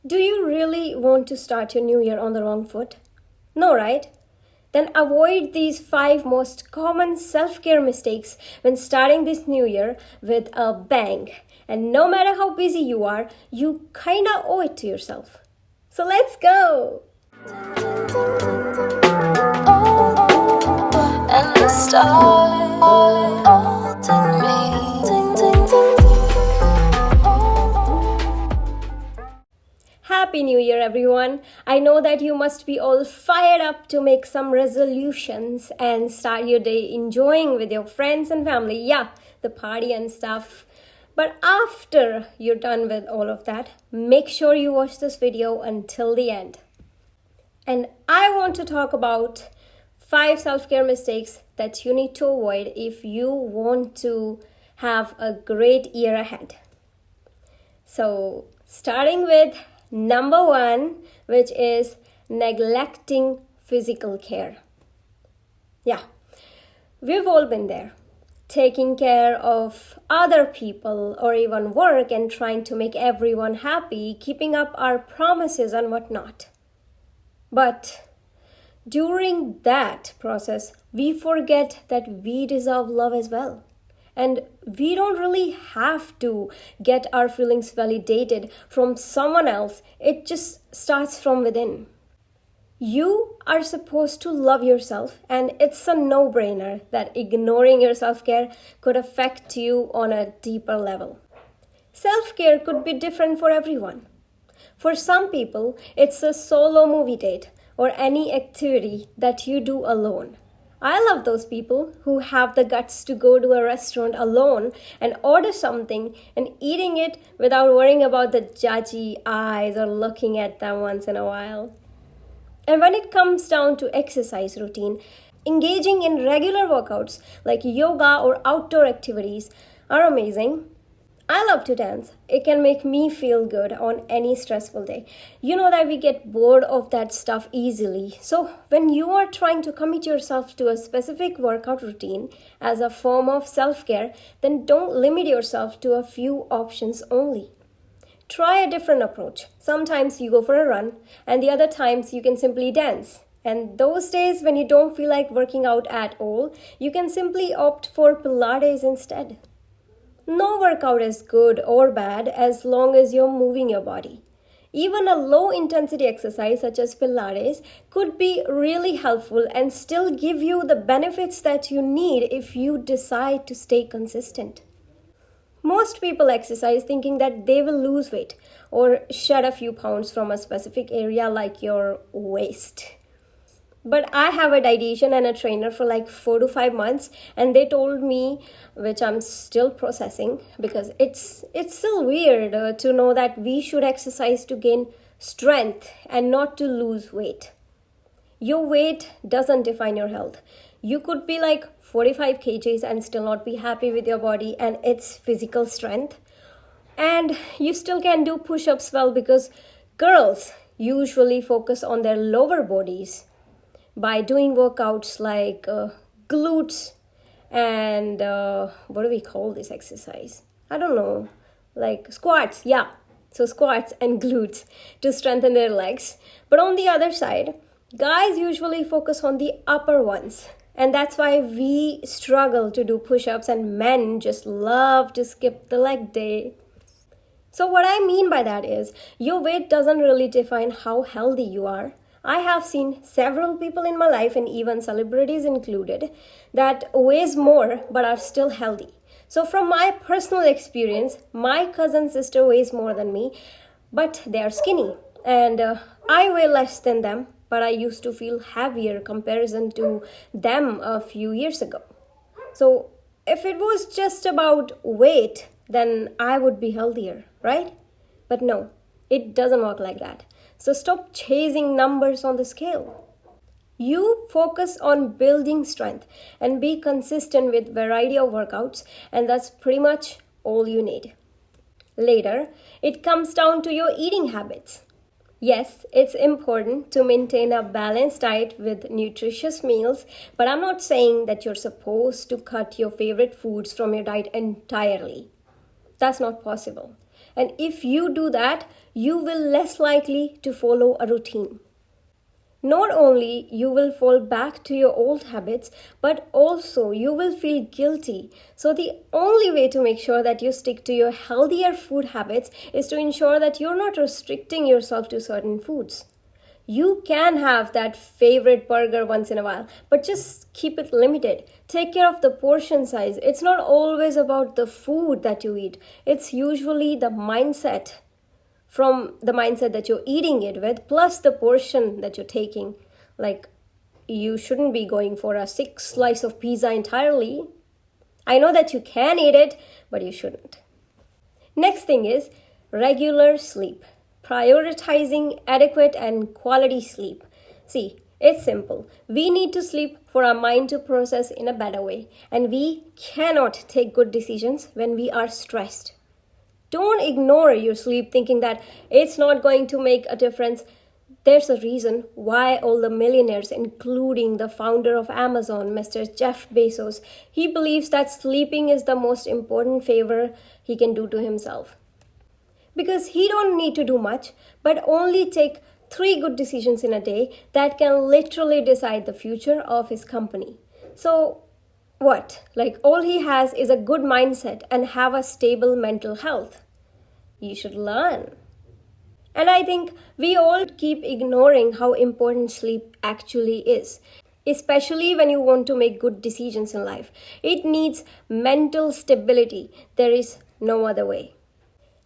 Do you really want to start your new year on the wrong foot? No, right? Then avoid these 5 most common self care mistakes when starting this new year with a bang. And no matter how busy you are, you kinda owe it to yourself. So let's go! And the stars holding me. Happy New Year, everyone! I know that you must be all fired up to make some resolutions and start your day enjoying with your friends and family. Yeah, the party and stuff. But after you're done with all of that, make sure you watch this video until the end. And I want to talk about 5 self-care mistakes that you need to avoid if you want to have a great year ahead. So, starting with number 1, which is neglecting physical care. Yeah, we've all been there. Taking care of other people or even work and trying to make everyone happy, keeping up our promises and whatnot. But during that process, we forget that we deserve love as well. And we don't really have to get our feelings validated from someone else. It just starts from within. You are supposed to love yourself, and it's a no-brainer that ignoring your self-care could affect you on a deeper level. Self-care could be different for everyone. For some people, it's a solo movie date or any activity that you do alone. I love those people who have the guts to go to a restaurant alone and order something and eating it without worrying about the judgy eyes or looking at them once in a while. And when it comes down to exercise routine, engaging in regular workouts like yoga or outdoor activities are amazing. I love to dance. It can make me feel good on any stressful day. You know that we get bored of that stuff easily. So when you are trying to commit yourself to a specific workout routine as a form of self-care, then don't limit yourself to a few options only. Try a different approach. Sometimes you go for a run, and the other times you can simply dance. And those days when you don't feel like working out at all, you can simply opt for Pilates instead. No workout is good or bad as long as you're moving your body. Even a low-intensity exercise such as Pilates could be really helpful and still give you the benefits that you need if you decide to stay consistent. Most people exercise thinking that they will lose weight or shed a few pounds from a specific area like your waist. But I have a dietitian and a trainer for like 4 to 5 months, and they told me, which I'm still processing because it's still weird to know that we should exercise to gain strength and not to lose weight. Your weight doesn't define your health. You could be like 45 kgs and still not be happy with your body and its physical strength. And you still can do push-ups well because girls usually focus on their lower bodies by doing workouts like glutes and what do we call this exercise? I don't know, like squats, yeah. So squats and glutes to strengthen their legs. But on the other side, guys usually focus on the upper ones. And that's why we struggle to do push-ups and men just love to skip the leg day. So what I mean by that is, your weight doesn't really define how healthy you are. I have seen several people in my life, and even celebrities included, that weighs more but are still healthy. So from my personal experience, my cousin sister weighs more than me, but they are skinny. And I weigh less than them, but I used to feel heavier comparison to them a few years ago. So if it was just about weight, then I would be healthier, right? But no, it doesn't work like that. So stop chasing numbers on the scale. You focus on building strength and be consistent with variety of workouts, and that's pretty much all you need. Later, it comes down to your eating habits. Yes, it's important to maintain a balanced diet with nutritious meals, but I'm not saying that you're supposed to cut your favorite foods from your diet entirely. That's not possible. And if you do that, you will less likely to follow a routine. Not only you will fall back to your old habits, but also you will feel guilty. So the only way to make sure that you stick to your healthier food habits is to ensure that you're not restricting yourself to certain foods. You can have that favorite burger once in a while, but just keep it limited. Take care of the portion size. It's not always about the food that you eat. It's usually the mindset, from the mindset that you're eating it with, plus the portion that you're taking. Like, you shouldn't be going for a 6 slice of pizza entirely. I know that you can eat it, but you shouldn't. Next thing is regular sleep. Prioritizing adequate and quality sleep. See, it's simple. We need to sleep for our mind to process in a better way, and we cannot take good decisions when we are stressed. Don't ignore your sleep thinking that it's not going to make a difference. There's a reason why all the millionaires, including the founder of Amazon, Mr. Jeff Bezos, he believes that sleeping is the most important favor he can do to himself. Because he don't need to do much, but only take 3 good decisions in a day that can literally decide the future of his company. So what? Like, all he has is a good mindset and have a stable mental health. You should learn. And I think we all keep ignoring how important sleep actually is, especially when you want to make good decisions in life. It needs mental stability. There is no other way.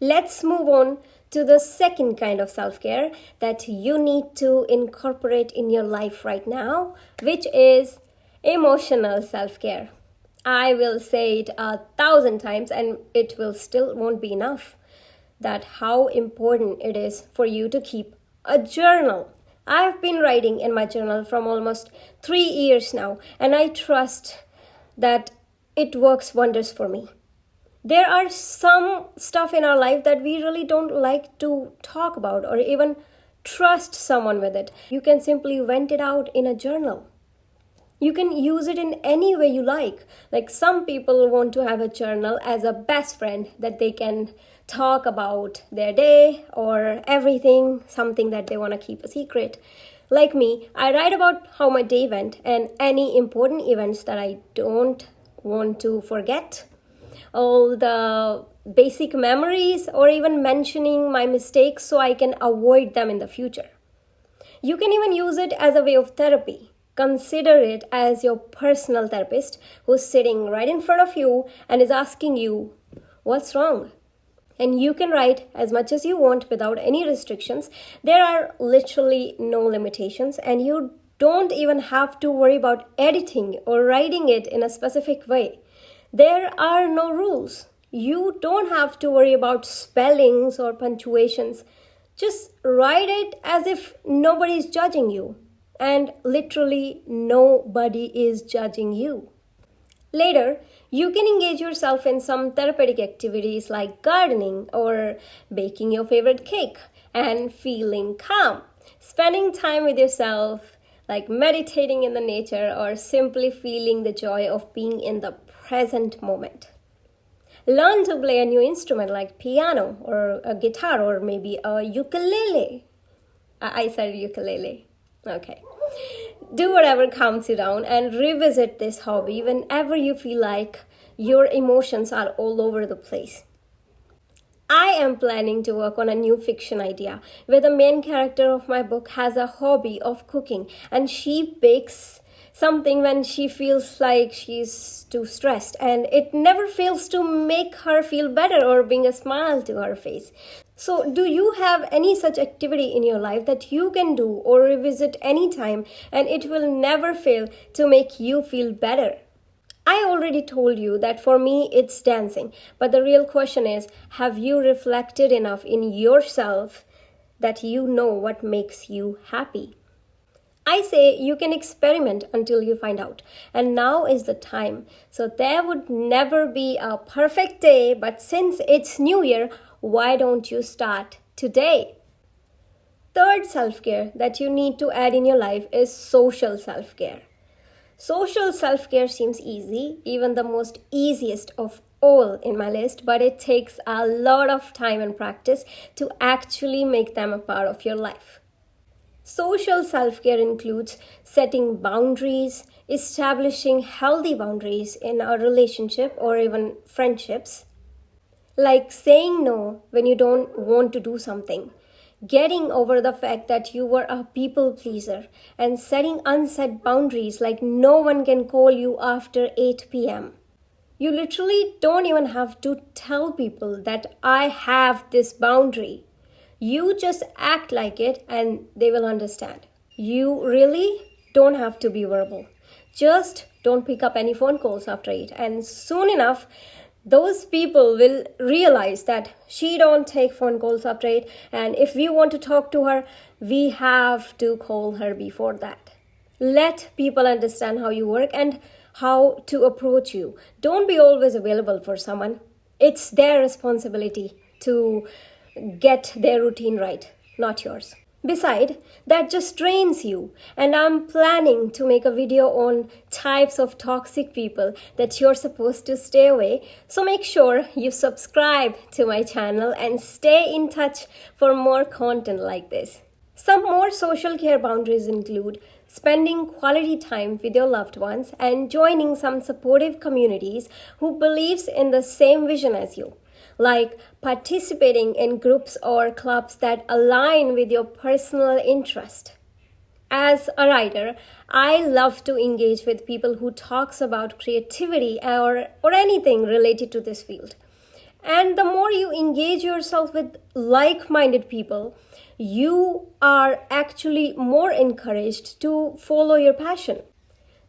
Let's move on to the second kind of self-care that you need to incorporate in your life right now, which is emotional self-care. I will say it 1,000 times and it will still won't be enough, that how important it is for you to keep a journal. I've been writing in my journal from almost 3 years now, and I trust that it works wonders for me. There are some stuff in our life that we really don't like to talk about or even trust someone with it. You can simply vent it out in a journal. You can use it in any way you like. Like, some people want to have a journal as a best friend that they can talk about their day or everything, something that they want to keep a secret. Like me, I write about how my day went and any important events that I don't want to forget. All the basic memories, or even mentioning my mistakes so I can avoid them in the future. You can even use it as a way of therapy. Consider it as your personal therapist who's sitting right in front of you and is asking you, what's wrong? And you can write as much as you want without any restrictions. There are literally no limitations, and you don't even have to worry about editing or writing it in a specific way. There are no rules. You don't have to worry about spellings or punctuations. Just write it as if nobody is judging you. And literally nobody is judging you. Later, you can engage yourself in some therapeutic activities like gardening or baking your favorite cake and feeling calm. Spending time with yourself, like meditating in the nature, or simply feeling the joy of being in the present moment. Learn to play a new instrument like piano or a guitar or maybe a ukulele. I said ukulele. Okay. Do whatever calms you down and revisit this hobby whenever you feel like your emotions are all over the place. I am planning to work on a new fiction idea where the main character of my book has a hobby of cooking, and she bakes something when she feels like she's too stressed, and it never fails to make her feel better or bring a smile to her face. So, do you have any such activity in your life that you can do or revisit anytime, and it will never fail to make you feel better? I already told you that for me it's dancing, but the real question is, have you reflected enough in yourself that you know what makes you happy? I say you can experiment until you find out, and now is the time. So there would never be a perfect day, but since it's New Year, why don't you start today? Third self-care that you need to add in your life is social self-care. Social self-care seems easy, even the most easiest of all in my list, but it takes a lot of time and practice to actually make them a part of your life. Social self-care includes setting boundaries, establishing healthy boundaries in a relationship or even friendships, like saying no when you don't want to do something, getting over the fact that you were a people pleaser, and setting unset boundaries like no one can call you after 8 p.m. You literally don't even have to tell people that I have this boundary. You just act like it and they will understand. You really don't have to be verbal. Just don't pick up any phone calls after 8, and soon enough those people will realize that she don't take phone calls after 8, and if we want to talk to her, we have to call her before that. Let people understand how you work and how to approach you. Don't be always available for someone. It's their responsibility to get their routine right, not yours. Beside, that just drains you, and I'm planning to make a video on types of toxic people that you're supposed to stay away, so make sure you subscribe to my channel and stay in touch for more content like this. Some more social care boundaries include spending quality time with your loved ones and joining some supportive communities who believes in the same vision as you, like participating in groups or clubs that align with your personal interest. As a writer, I love to engage with people who talks about creativity or anything related to this field. And the more you engage yourself with like-minded people, you are actually more encouraged to follow your passion.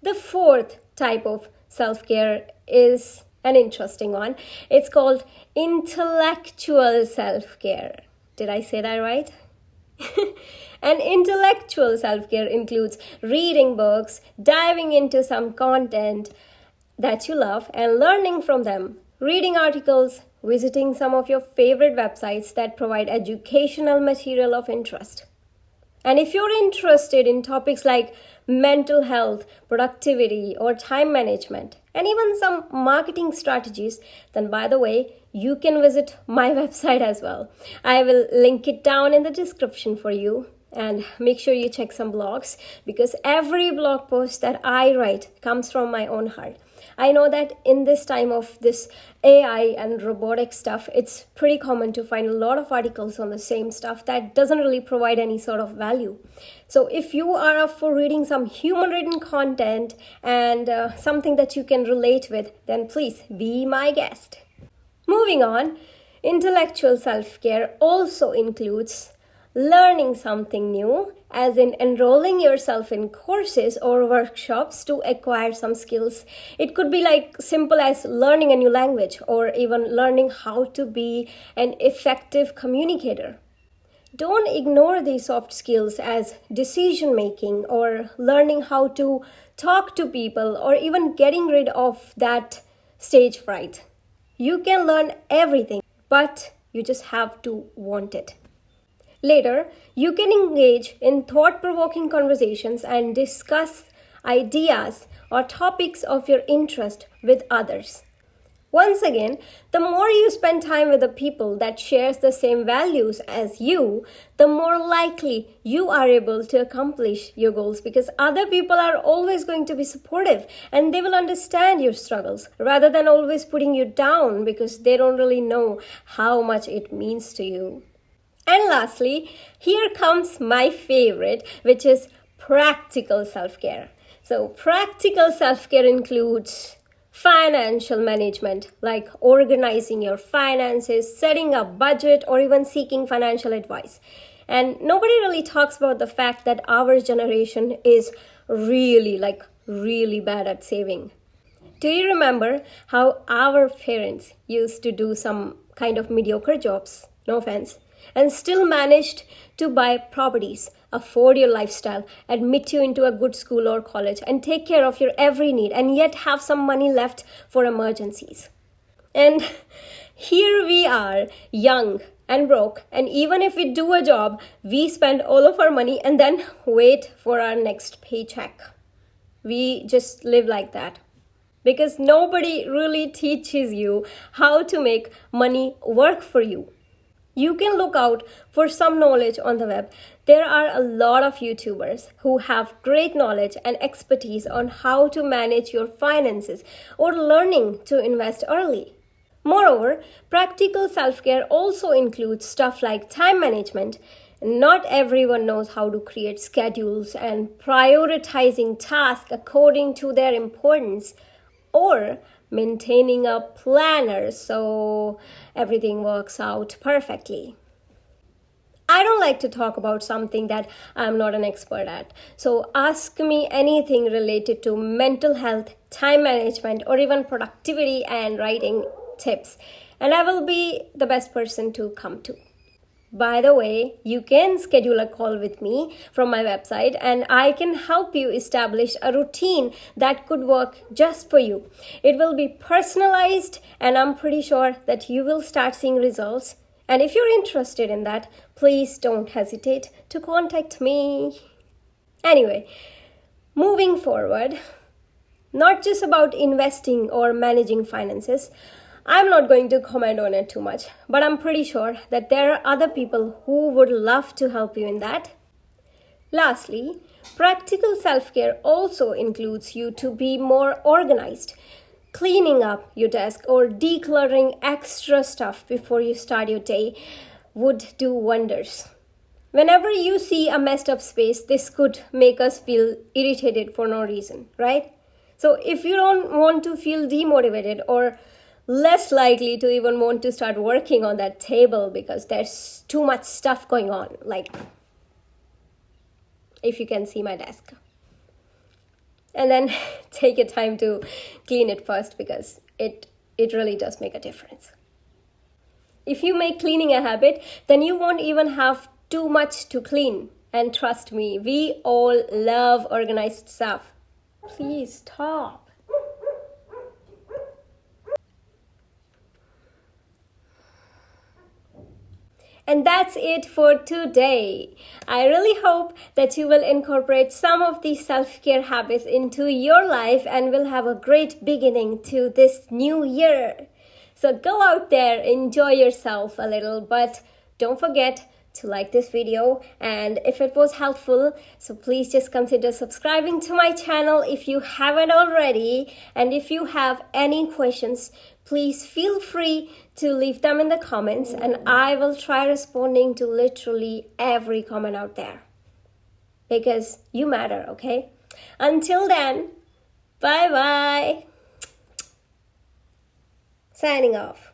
The fourth type of self-care is an interesting one. It's called intellectual self-care. Did I say that right? And intellectual self-care includes reading books, diving into some content that you love and learning from them, reading articles, visiting some of your favorite websites that provide educational material of interest. And if you're interested in topics like mental health, productivity, or time management, and even some marketing strategies, then by the way, you can visit my website as well. I will link it down in the description for you. And make sure you check some blogs, because every blog post that I write comes from my own heart. I know that in this time of this AI and robotic stuff, it's pretty common to find a lot of articles on the same stuff that doesn't really provide any sort of value. So if you are up for reading some human written content and something that you can relate with, then please be my guest. Moving on, intellectual self-care also includes learning something new, as in enrolling yourself in courses or workshops to acquire some skills. It could be like simple as learning a new language or even learning how to be an effective communicator. Don't ignore these soft skills as decision making or learning how to talk to people or even getting rid of that stage fright. You can learn everything, but you just have to want it. Later, you can engage in thought-provoking conversations and discuss ideas or topics of your interest with others. Once again, the more you spend time with the people that shares the same values as you, the more likely you are able to accomplish your goals, because other people are always going to be supportive and they will understand your struggles rather than always putting you down because they don't really know how much it means to you. And lastly, here comes my favorite, which is practical self-care. So practical self-care includes financial management, like organizing your finances, setting a budget, or even seeking financial advice. And nobody really talks about the fact that our generation is really bad at saving. Do you remember how our parents used to do some kind of mediocre jobs? No offense. And still managed to buy properties, afford your lifestyle, admit you into a good school or college, and take care of your every need, and yet have some money left for emergencies. And here we are, young and broke, and even if we do a job, we spend all of our money and then wait for our next paycheck. We just live like that. because nobody really teaches you how to make money work for you. You can look out for some knowledge on the web. There are a lot of YouTubers who have great knowledge and expertise on how to manage your finances or learning to invest early. Moreover, practical self-care also includes stuff like time management. Not everyone knows how to create schedules and prioritizing tasks according to their importance, or maintaining a planner so everything works out perfectly. I don't like to talk about something that I'm not an expert at. So ask me anything related to mental health, time management, or even productivity and writing tips, and I will be the best person to come to. By the way, you can schedule a call with me from my website and I can help you establish a routine that could work just for you. It will be personalized and I'm pretty sure that you will start seeing results. And if you're interested in that, please don't hesitate to contact me. Anyway, moving forward, not just about investing or managing finances, I'm not going to comment on it too much, but I'm pretty sure that there are other people who would love to help you in that. Lastly, practical self-care also includes you to be more organized. Cleaning up your desk or decluttering extra stuff before you start your day would do wonders. Whenever you see a messed up space, this could make us feel irritated for no reason, right? So if you don't want to feel demotivated or less likely to even want to start working on that table because there's too much stuff going on, like if you can see my desk. And then take your time to clean it first because it really does make a difference. If you make cleaning a habit, then you won't even have too much to clean. And trust me, we all love organized stuff. Please stop. And that's it for today. I really hope that you will incorporate some of these self-care habits into your life and will have a great beginning to this new year. So go out there, enjoy yourself a little, but don't forget to like this video, and if it was helpful, so please just consider subscribing to my channel if you haven't already. And if you have any questions, please feel free to leave them in the comments and I will try responding to literally every comment out there because you matter, okay? Until then, bye bye. Signing off.